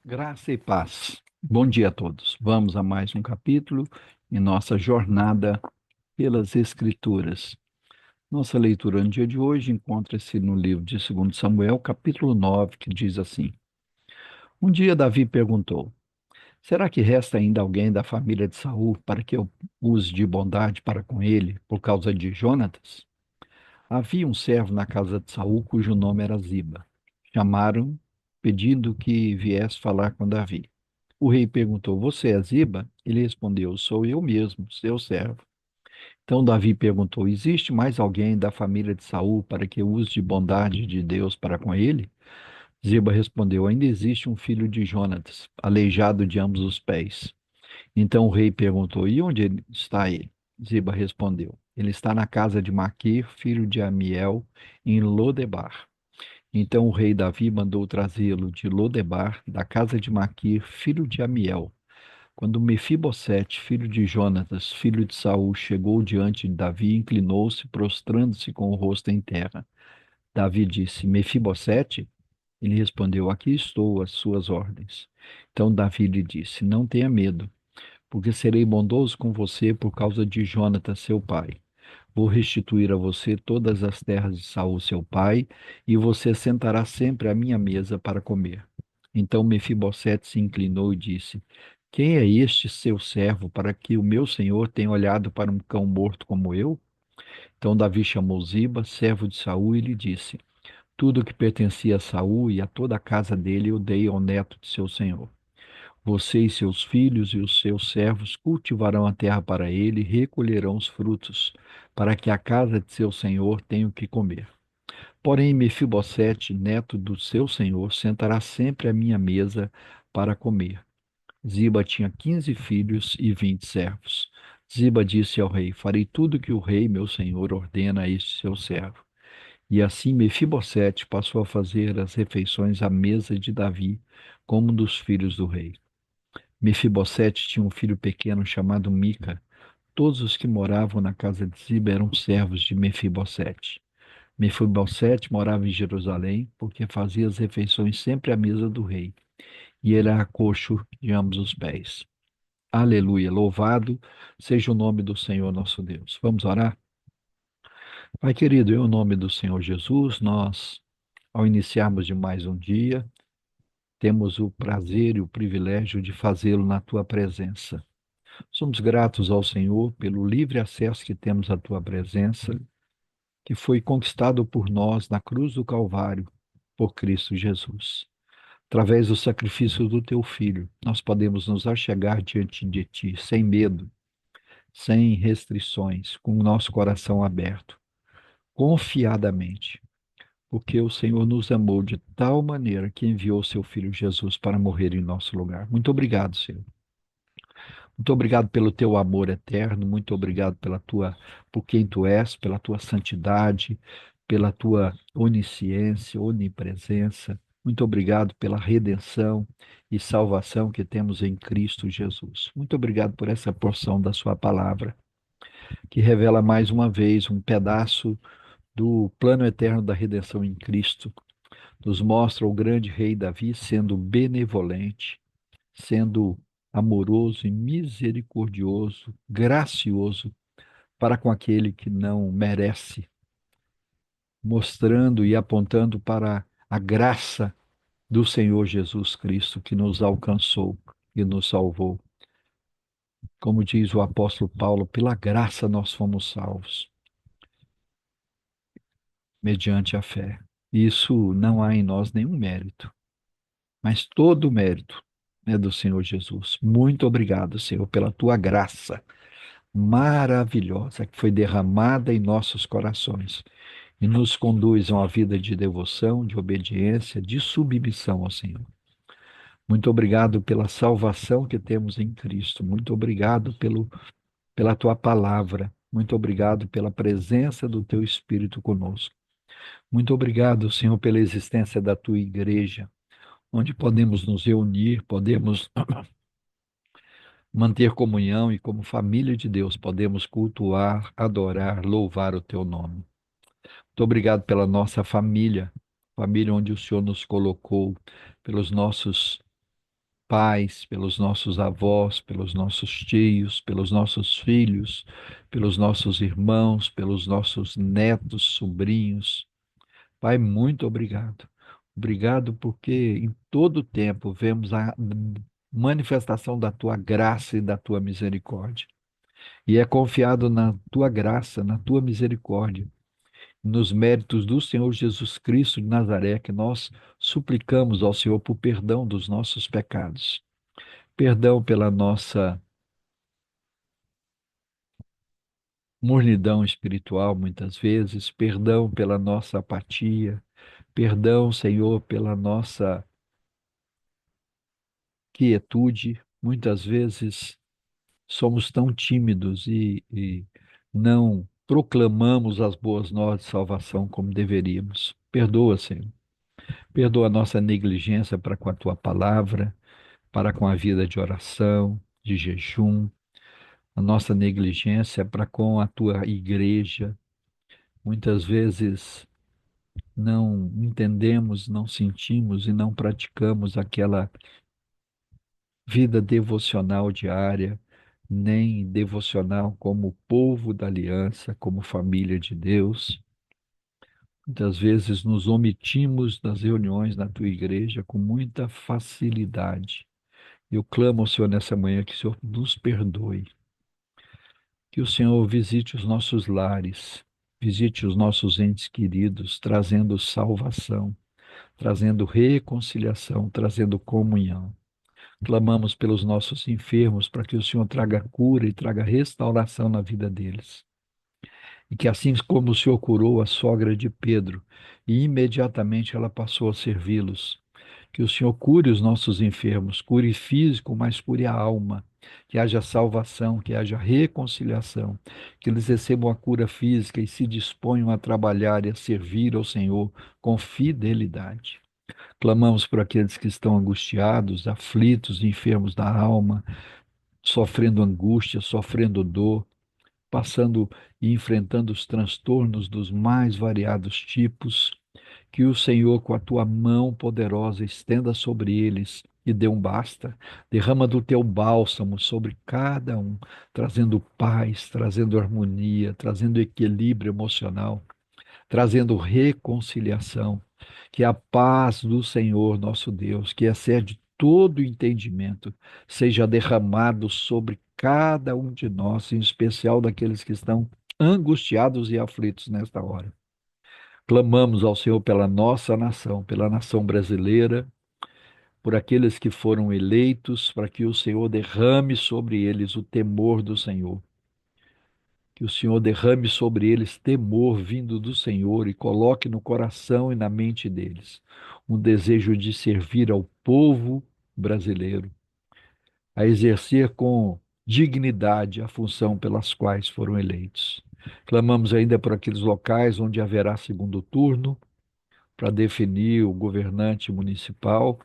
Graça e paz. Bom dia a todos. Vamos a mais um capítulo em nossa jornada pelas Escrituras. Nossa leitura no dia de hoje encontra-se no livro de 2 Samuel, capítulo 9, que diz assim: Um dia Davi perguntou: Será que resta ainda alguém da família de Saul para que eu use de bondade para com ele por causa de Jonatas? Havia um servo na casa de Saul cujo nome era Ziba. Chamaram, pedindo que viesse falar com Davi. O rei perguntou: Você é Ziba? Ele respondeu: Sou eu mesmo, seu servo. Então Davi perguntou: Existe mais alguém da família de Saul para que eu use de bondade de Deus para com ele? Ziba respondeu: Ainda existe um filho de Jonatas, aleijado de ambos os pés. Então o rei perguntou: E onde está ele? Ziba respondeu: Ele está na casa de Maquir, filho de Amiel, em Lodebar. Então o rei Davi mandou trazê-lo de Lodebar, da casa de Maquir, filho de Amiel. Quando Mefibosete, filho de Jonatas, filho de Saul, chegou diante de Davi, inclinou-se, prostrando-se com o rosto em terra. Davi disse: Mefibosete? Ele respondeu: Aqui estou, às suas ordens. Então Davi lhe disse: Não tenha medo, porque serei bondoso com você por causa de Jonatas, seu pai. Vou restituir a você todas as terras de Saul, seu pai, e você sentará sempre à minha mesa para comer. Então Mefibosete se inclinou e disse: Quem é este seu servo para que o meu senhor tenha olhado para um cão morto como eu? Então Davi chamou Ziba, servo de Saul, e lhe disse: Tudo o que pertencia a Saul e a toda a casa dele eu dei ao neto de seu senhor. Você e seus filhos e os seus servos cultivarão a terra para ele e recolherão os frutos, para que a casa de seu senhor tenha o que comer. Porém, Mefibosete, neto do seu senhor, sentará sempre à minha mesa para comer. Ziba tinha 15 filhos e 20 servos. Ziba disse ao rei: Farei tudo o que o rei, meu senhor, ordena a este seu servo. E assim Mefibosete passou a fazer as refeições à mesa de Davi, como um dos filhos do rei. Mefibosete tinha um filho pequeno chamado Mica. Todos os que moravam na casa de Ziba eram servos de Mefibosete. Mefibosete morava em Jerusalém, porque fazia as refeições sempre à mesa do rei, e era coxo de ambos os pés. Aleluia, louvado seja o nome do Senhor nosso Deus. Vamos orar? Pai querido, em nome do Senhor Jesus, nós, ao iniciarmos de mais um dia, temos o prazer e o privilégio de fazê-lo na tua presença. Somos gratos ao Senhor pelo livre acesso que temos à tua presença, que foi conquistado por nós na cruz do Calvário, por Cristo Jesus. Através do sacrifício do teu Filho, nós podemos nos achegar diante de ti, sem medo, sem restrições, com o nosso coração aberto, confiadamente, porque o Senhor nos amou de tal maneira que enviou seu Filho Jesus para morrer em nosso lugar. Muito obrigado, Senhor. Muito obrigado pelo teu amor eterno, muito obrigado por quem tu és, pela tua santidade, pela tua onisciência, onipresença. Muito obrigado pela redenção e salvação que temos em Cristo Jesus. Muito obrigado por essa porção da sua palavra, que revela mais uma vez um pedaço do plano eterno da redenção em Cristo. Nos mostra o grande rei Davi sendo benevolente, sendo amoroso e misericordioso, gracioso para com aquele que não merece, mostrando e apontando para a graça do Senhor Jesus Cristo que nos alcançou e nos salvou. Como diz o apóstolo Paulo, pela graça nós fomos salvos, mediante a fé. Isso não há em nós nenhum mérito, mas todo o mérito é do Senhor Jesus. Muito obrigado, Senhor, pela tua graça maravilhosa que foi derramada em nossos corações e nos conduz a uma vida de devoção, de obediência, de submissão ao Senhor. Muito obrigado pela salvação que temos em Cristo. Muito obrigado pela tua palavra. Muito obrigado pela presença do teu Espírito conosco. Muito obrigado, Senhor, pela existência da tua igreja, onde podemos nos reunir, podemos manter comunhão e, como família de Deus, podemos cultuar, adorar, louvar o teu nome. Muito obrigado pela nossa família, família onde o Senhor nos colocou, pelos nossos pais, pelos nossos avós, pelos nossos tios, pelos nossos filhos, pelos nossos irmãos, pelos nossos netos, sobrinhos. Pai, muito obrigado. Obrigado porque em todo tempo vemos a manifestação da tua graça e da tua misericórdia. E é confiado na tua graça, na tua misericórdia, nos méritos do Senhor Jesus Cristo de Nazaré, que nós suplicamos ao Senhor por perdão dos nossos pecados, perdão pela nossa mornidão espiritual, muitas vezes, perdão pela nossa apatia, perdão, Senhor, pela nossa quietude. Muitas vezes somos tão tímidos e não proclamamos as boas novas de salvação como deveríamos. Perdoa, Senhor. Perdoa a nossa negligência para com a tua palavra, para com a vida de oração, de jejum, a nossa negligência para com a tua igreja. Muitas vezes não entendemos, não sentimos e não praticamos aquela vida devocional diária, nem devocional como povo da aliança, como família de Deus. Muitas vezes nos omitimos das reuniões na tua igreja com muita facilidade. Eu clamo ao Senhor nessa manhã que o Senhor nos perdoe, que o Senhor visite os nossos lares, visite os nossos entes queridos, trazendo salvação, trazendo reconciliação, trazendo comunhão. Clamamos pelos nossos enfermos para que o Senhor traga cura e traga restauração na vida deles. E que assim como o Senhor curou a sogra de Pedro, e imediatamente ela passou a servi-los, que o Senhor cure os nossos enfermos, cure físico, mas cure a alma, que haja salvação, que haja reconciliação, que eles recebam a cura física e se disponham a trabalhar e a servir ao Senhor com fidelidade. Clamamos por aqueles que estão angustiados, aflitos, enfermos da alma, sofrendo angústia, sofrendo dor, passando e enfrentando os transtornos dos mais variados tipos. Que o Senhor, com a tua mão poderosa, estenda sobre eles e dê um basta. Derrama do teu bálsamo sobre cada um, trazendo paz, trazendo harmonia, trazendo equilíbrio emocional, trazendo reconciliação. Que a paz do Senhor nosso Deus, que excede todo entendimento, seja derramado sobre cada um de nós, em especial daqueles que estão angustiados e aflitos nesta hora. Clamamos ao Senhor pela nossa nação, pela nação brasileira, por aqueles que foram eleitos, para que o Senhor derrame sobre eles o temor do Senhor. Que o Senhor derrame sobre eles temor vindo do Senhor e coloque no coração e na mente deles um desejo de servir ao povo brasileiro, a exercer com dignidade a função pelas quais foram eleitos. Clamamos ainda por aqueles locais onde haverá segundo turno para definir o governante municipal,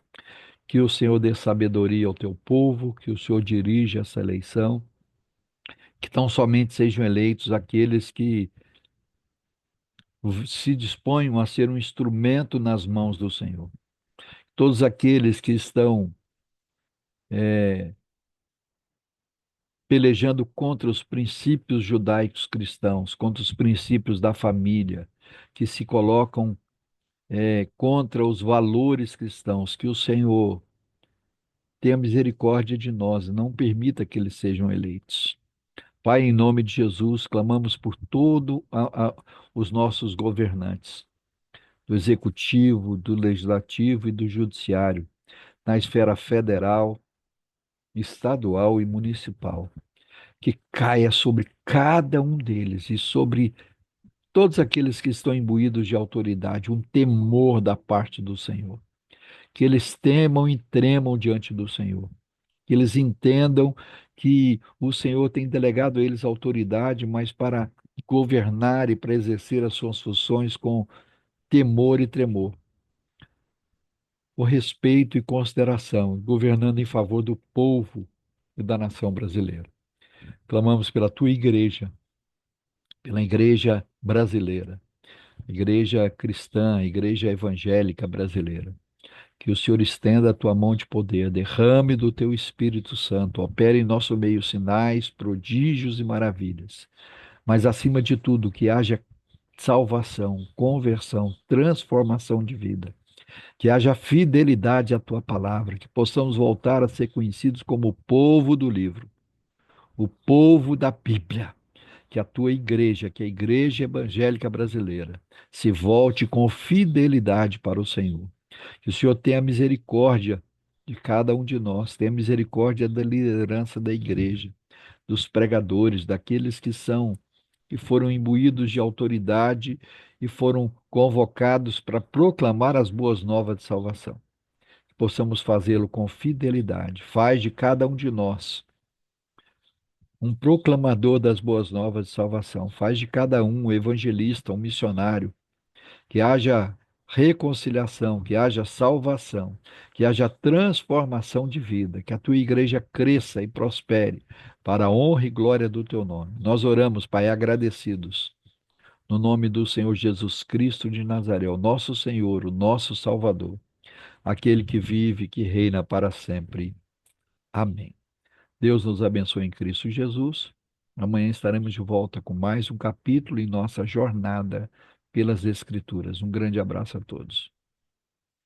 que o Senhor dê sabedoria ao teu povo, que o Senhor dirija essa eleição, que tão somente sejam eleitos aqueles que se disponham a ser um instrumento nas mãos do Senhor. Todos aqueles que estão é, pelejando contra os princípios judaicos cristãos, contra os princípios da família, que se colocam contra os valores cristãos, que o Senhor tenha misericórdia de nós e não permita que eles sejam eleitos. Pai, em nome de Jesus, clamamos por todos os nossos governantes, do executivo, do legislativo e do judiciário, na esfera federal, estadual e municipal, que caia sobre cada um deles e sobre todos aqueles que estão imbuídos de autoridade, um temor da parte do Senhor. Que eles temam e tremam diante do Senhor. Que eles entendam que o Senhor tem delegado a eles autoridade, mas para governar e para exercer as suas funções com temor e tremor, com respeito e consideração, governando em favor do povo e da nação brasileira. Clamamos pela tua igreja, pela igreja brasileira, igreja cristã, igreja evangélica brasileira. Que o Senhor estenda a tua mão de poder, derrame do teu Espírito Santo, opere em nosso meio sinais, prodígios e maravilhas. Mas, acima de tudo, que haja salvação, conversão, transformação de vida. Que haja fidelidade à tua palavra, que possamos voltar a ser conhecidos como o povo do livro, o povo da Bíblia. Que a tua igreja, que a igreja evangélica brasileira, se volte com fidelidade para o Senhor. Que o Senhor tenha misericórdia de cada um de nós, tenha misericórdia da liderança da igreja, dos pregadores, daqueles que foram imbuídos de autoridade e foram convocados para proclamar as boas novas de salvação. Que possamos fazê-lo com fidelidade. Faz de cada um de nós um proclamador das boas novas de salvação. Faz de cada um evangelista, um missionário. Que haja reconciliação, que haja salvação, que haja transformação de vida, que a tua igreja cresça e prospere para a honra e glória do teu nome. Nós oramos, Pai, agradecidos, no nome do Senhor Jesus Cristo de Nazaré, o nosso Senhor, o nosso Salvador, aquele que vive, que reina para sempre. Amém. Deus nos abençoe em Cristo Jesus. Amanhã estaremos de volta com mais um capítulo em nossa jornada pelas Escrituras. Um grande abraço a todos.